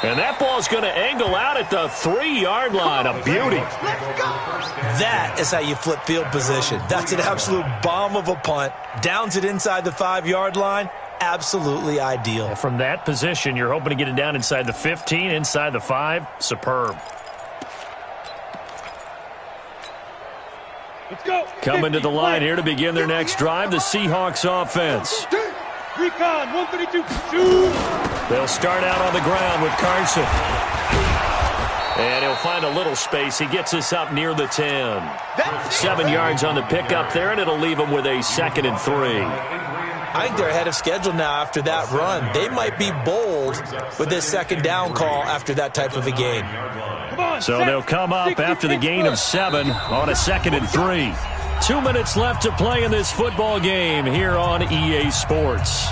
And that ball's going to angle out at the 3-yard line. A beauty. That is how you flip field position. That's an absolute bomb of a punt. Downs it inside the 5-yard line. Absolutely ideal. From that position, you're hoping to get it down inside the 15, inside the 5. Superb. Let's go. Coming to the line here to begin their next drive, the Seahawks offense. Recon 132. Shoot. They'll start out on the ground with Carson. And he'll find a little space. He gets us up near the 10. 7 yards on the pickup there, and it'll leave him with a 2nd and 3. I think they're ahead of schedule now after that run. They might be bold with this 2nd down call after that type of a game. So they'll come up after the gain of 7 on a 2nd and 3. 2 minutes left to play in this football game here on EA Sports.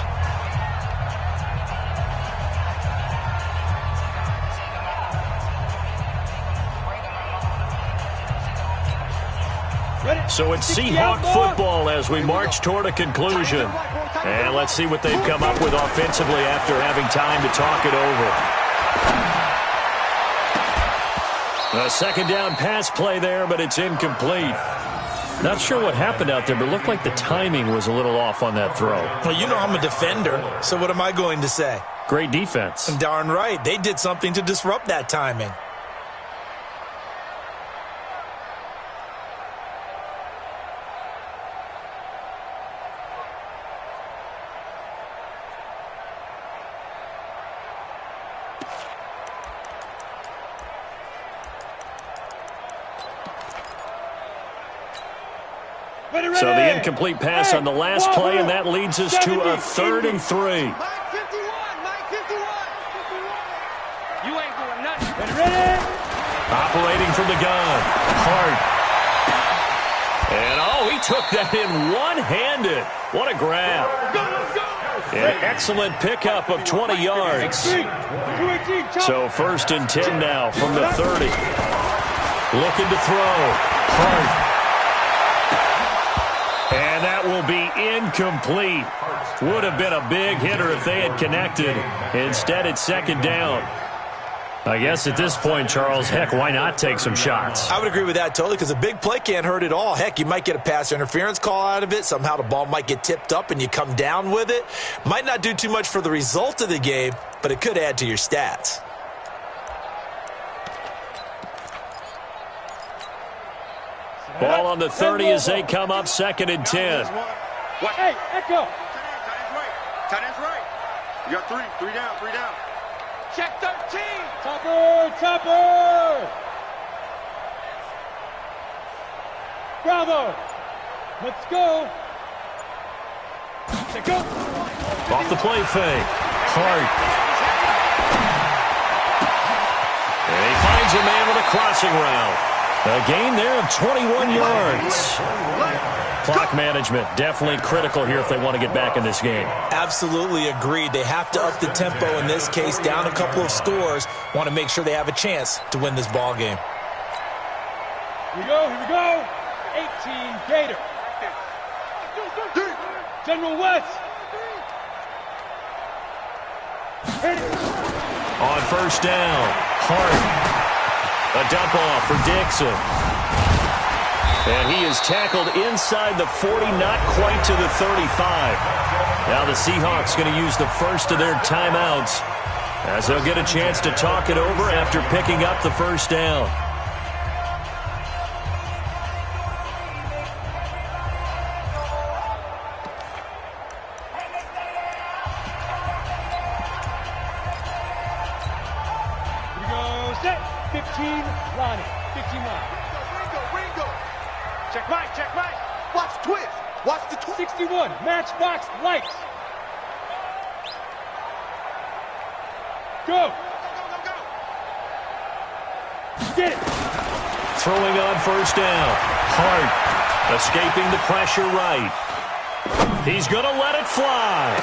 So it's Seahawk football as we march toward a conclusion. And let's see what they've come up with offensively after having time to talk it over. A 2nd down pass play there, but it's incomplete. Not sure what happened out there, but it looked like the timing was a little off on that throw. Well, you know I'm a defender, so what am I going to say? Great defense. Darn right. They did something to disrupt that timing. So the incomplete pass on the last play, and that leads us to a 3rd and 3. Mike 51. You ain't doing nothing. Ready. Operating from the gun. Hart. And, he took that in one-handed. What a grab. An excellent pickup of 20 yards. So 1st and 10 now from the 30. Looking to throw. Hart. And that will will be incomplete. Would have been a big hitter if they had connected. Instead, it's second down. I guess at this point, Charles, heck, why not take some shots? I would agree with that totally, because a big play can't hurt at all. Heck, you might get a pass interference call out of it. Somehow the ball might get tipped up and you come down with it. Might not do too much for the result of the game, but it could add to your stats. Ball on the 30 as they come up second and 10. Hey, Echo. Tight end's right. You got three down. Check 13. Topper. Bravo. Let's go. Let's go. Off the play fake. Hart. And he finds a man with a crossing route. A gain there of 21 yards. Clock management definitely critical here if they want to get back in this game. Absolutely agreed. They have to up the tempo in this case, down a couple of scores. Want to make sure they have a chance to win this ball game. Here we go. 18 Gator. General West. On first down, Hart. A dump off for Dixon. And he is tackled inside the 40, not quite to the 35. Now the Seahawks going to use the first of their timeouts as they'll get a chance to talk it over after picking up the first down. Here we go. Set. 15 line. 15 line. Ringo. Check right. Watch the twist. Watch the twist. 61. Matchbox lights. Go. Get it. Throwing on first down. Hart escaping the pressure right. He's going to let it fly.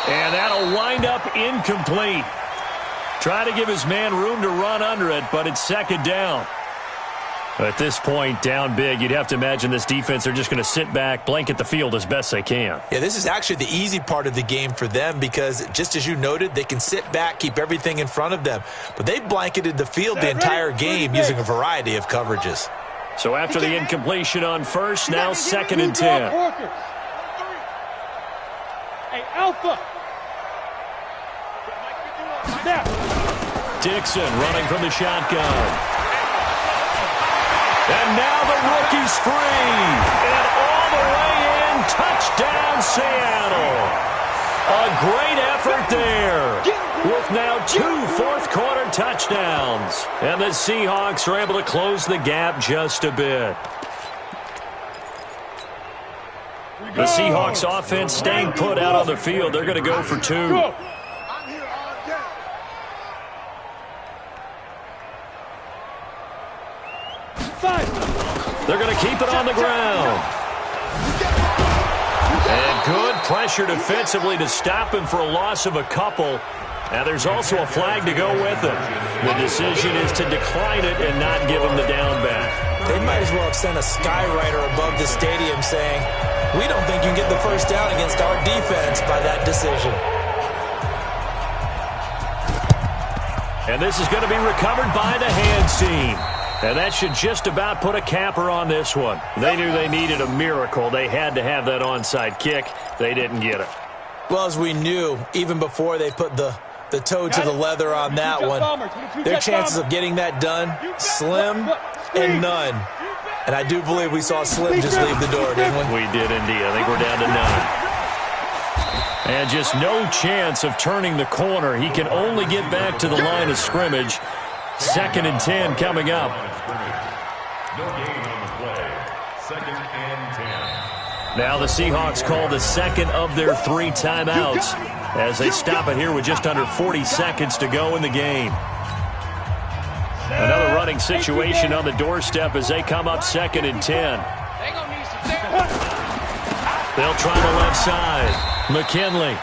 And that'll wind up incomplete. Try to give his man room to run under it, but it's second down. At this point, down big, you'd have to imagine this defense are just going to sit back, blanket the field as best they can. Yeah, this is actually the easy part of the game for them because, just as you noted, they can sit back, keep everything in front of them. But they blanketed the field the entire game using a variety of coverages. So after the incompletion on first, now second and 10. Hey, Alpha. Snap. Dixon running from the shotgun. And now the rookie's free. And all the way in, touchdown Seattle. A great effort there. With now 2 fourth-quarter touchdowns. And the Seahawks are able to close the gap just a bit. The Seahawks offense staying put out on the field. They're going to go for 2. They're going to keep it on the ground. And good pressure defensively to stop him for a loss of a couple. Now there's also a flag to go with him. The decision is to decline it and not give him the down back. They might as well have sent a skywriter above the stadium saying, we don't think you can get the first down against our defense by that decision. And this is going to be recovered by the hands team. And that should just about put a capper on this one. They knew they needed a miracle. They had to have that onside kick. They didn't get it. Well, as we knew, even before they put the toe to the leather on that one, their chances of getting that done, slim and none. And I do believe we saw Slim just leave the door, didn't we? We did indeed. I think we're down to none. And just no chance of turning the corner. He can only get back to the line of scrimmage. Second and 10 coming up. No gain on the play. Second and 10. Now the Seahawks call the second of their 3 timeouts as they stop it here with just under 40 seconds to go in the game. Another running situation on the doorstep as they come up second and 10. They'll try the left side. McKinley.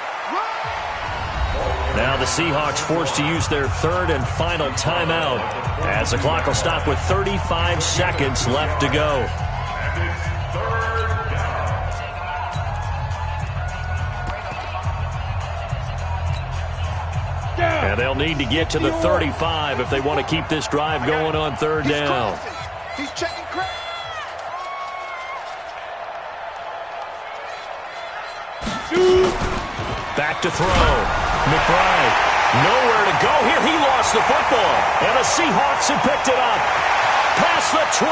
Now the Seahawks forced to use their 3rd and final timeout as the clock will stop with 35 seconds left to go. And they'll need to get to the 35 if they want to keep this drive going on third down. He's checking credit. Back to throw. McBride, nowhere to go here. He lost the football. And the Seahawks have picked it up. Past the 20,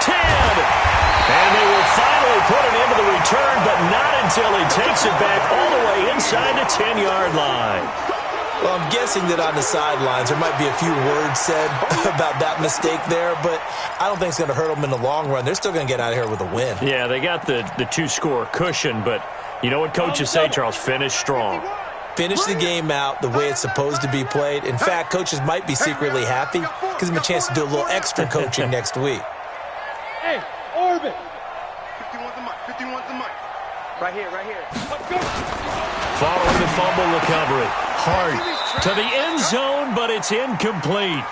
10. And they will finally put it into the return, but not until he takes it back all the way inside the 10-yard line. Well, I'm guessing that on the sidelines there might be a few words said about that mistake there, but I don't think it's going to hurt them in the long run. They're still going to get out of here with a win. Yeah, they got the two-score cushion, but you know what coaches say, Charles? Finish strong. Finish the game out the way it's supposed to be played. In fact, coaches might be secretly happy. Gives them a chance to do a little extra coaching next week. Hey, orbit. 51's the mic. 51's the mic. Right here, right here. Let's go. Following the fumble recovery. Hard to the end zone, but it's incomplete.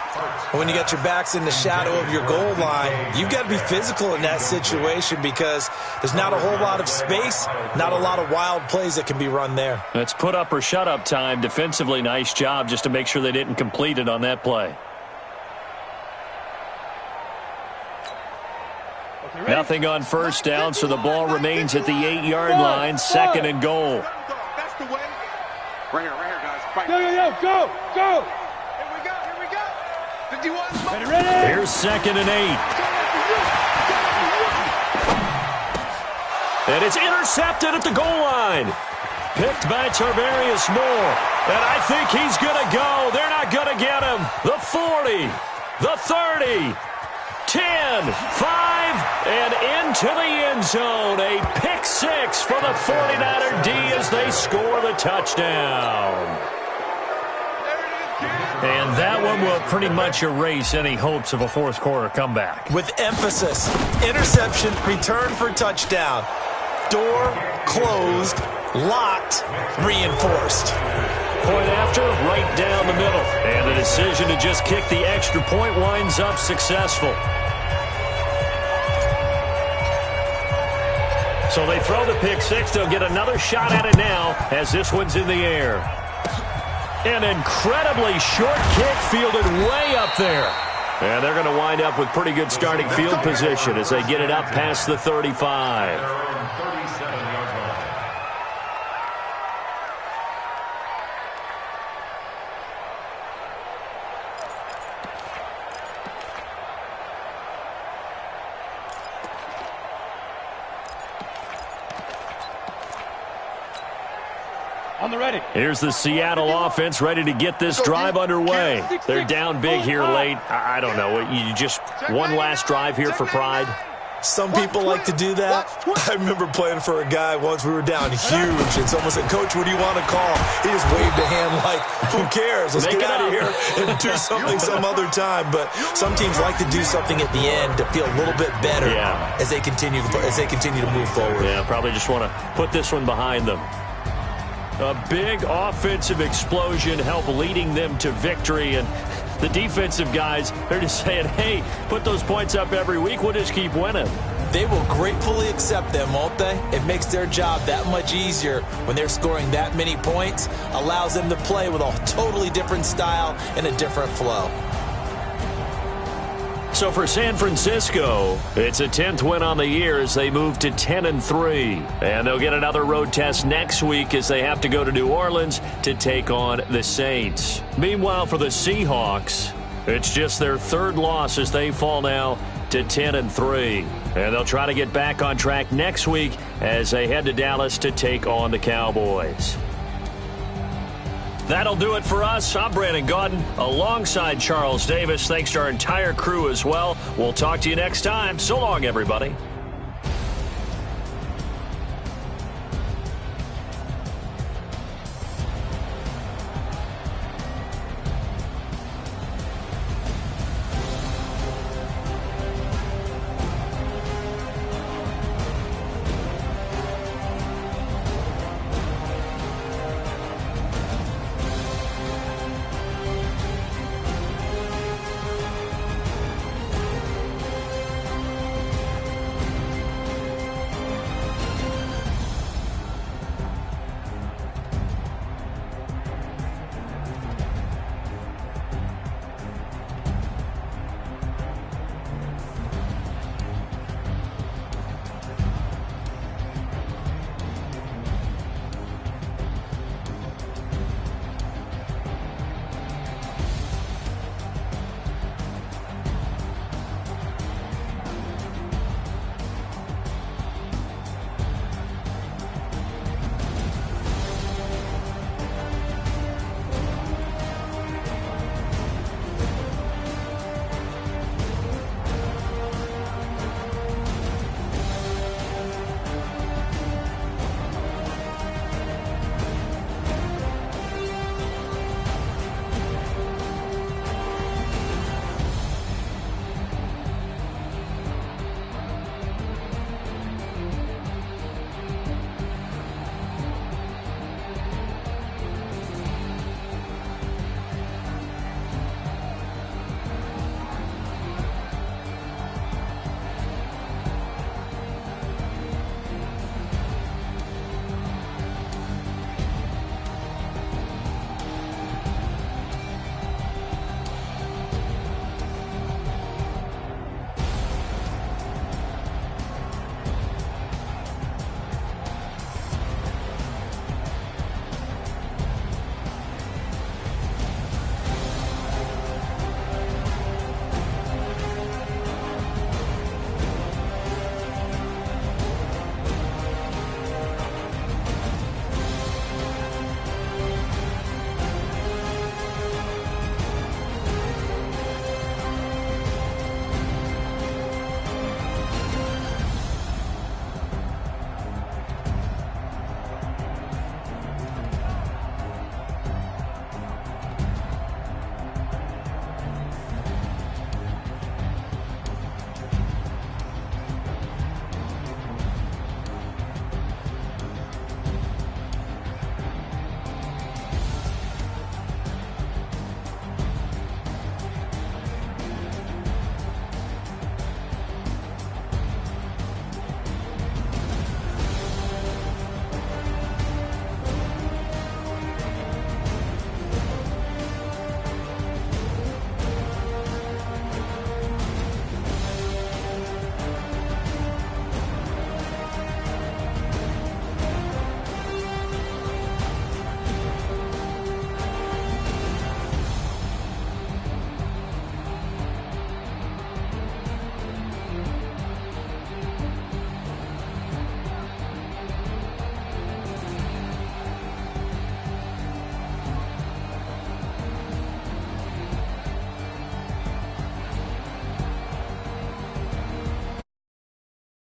When you got your backs in the shadow of your goal line, you've got to be physical in that situation because there's not a whole lot of space, not a lot of wild plays that can be run there. That's put up or shut up time. Defensively, nice job just to make sure they didn't complete it on that play. Nothing on first down, so the ball remains at the 8-yard line, second and goal. That's the way. Right here, guys. Fight. Yo, go. Here we go. 51's Ready. Here's second and 8. And it's intercepted at the goal line. Picked by Tarvarius Moore. And I think he's going to go. They're not going to get him. The 40, the 30, 10, 5, and into the end zone. A pick six for the 49er D as they score the touchdown. And that one will pretty much erase any hopes of a fourth quarter comeback. With emphasis, interception, return for touchdown. Door closed, locked, reinforced. Point after, right down the middle. And the decision to just kick the extra point winds up successful. So they throw the pick six. They'll get another shot at it now as this one's in the air. An incredibly short kick fielded way up there. And they're going to wind up with pretty good starting field position as they get it up past the 35. On the ready. Here's the Seattle offense ready to get this drive underway. They're down big here late. I don't know. You just one last drive here for pride? Some people like to do that. I remember playing for a guy once. We were down huge, and someone said, "Coach, what do you want to call?" He just waved a hand like, "Who cares? Let's get out of here and do something some other time." But some teams like to do something at the end to feel a little bit better as they continue to move forward. Yeah, probably just want to put this one behind them. A big offensive explosion helped leading them to victory, and the defensive guys, they're just saying, hey, put those points up every week, we'll just keep winning. They will gratefully accept them, won't they? It makes their job that much easier when they're scoring that many points, allows them to play with a totally different style and a different flow. So for San Francisco, it's a 10th win on the year as they move to 10-3. And they'll get another road test next week as they have to go to New Orleans to take on the Saints. Meanwhile, for the Seahawks, it's just their third loss as they fall now to 10-3. And they'll try to get back on track next week as they head to Dallas to take on the Cowboys. That'll do it for us. I'm Brandon Gaudin alongside Charles Davis. Thanks to our entire crew as well. We'll talk to you next time. So long, everybody.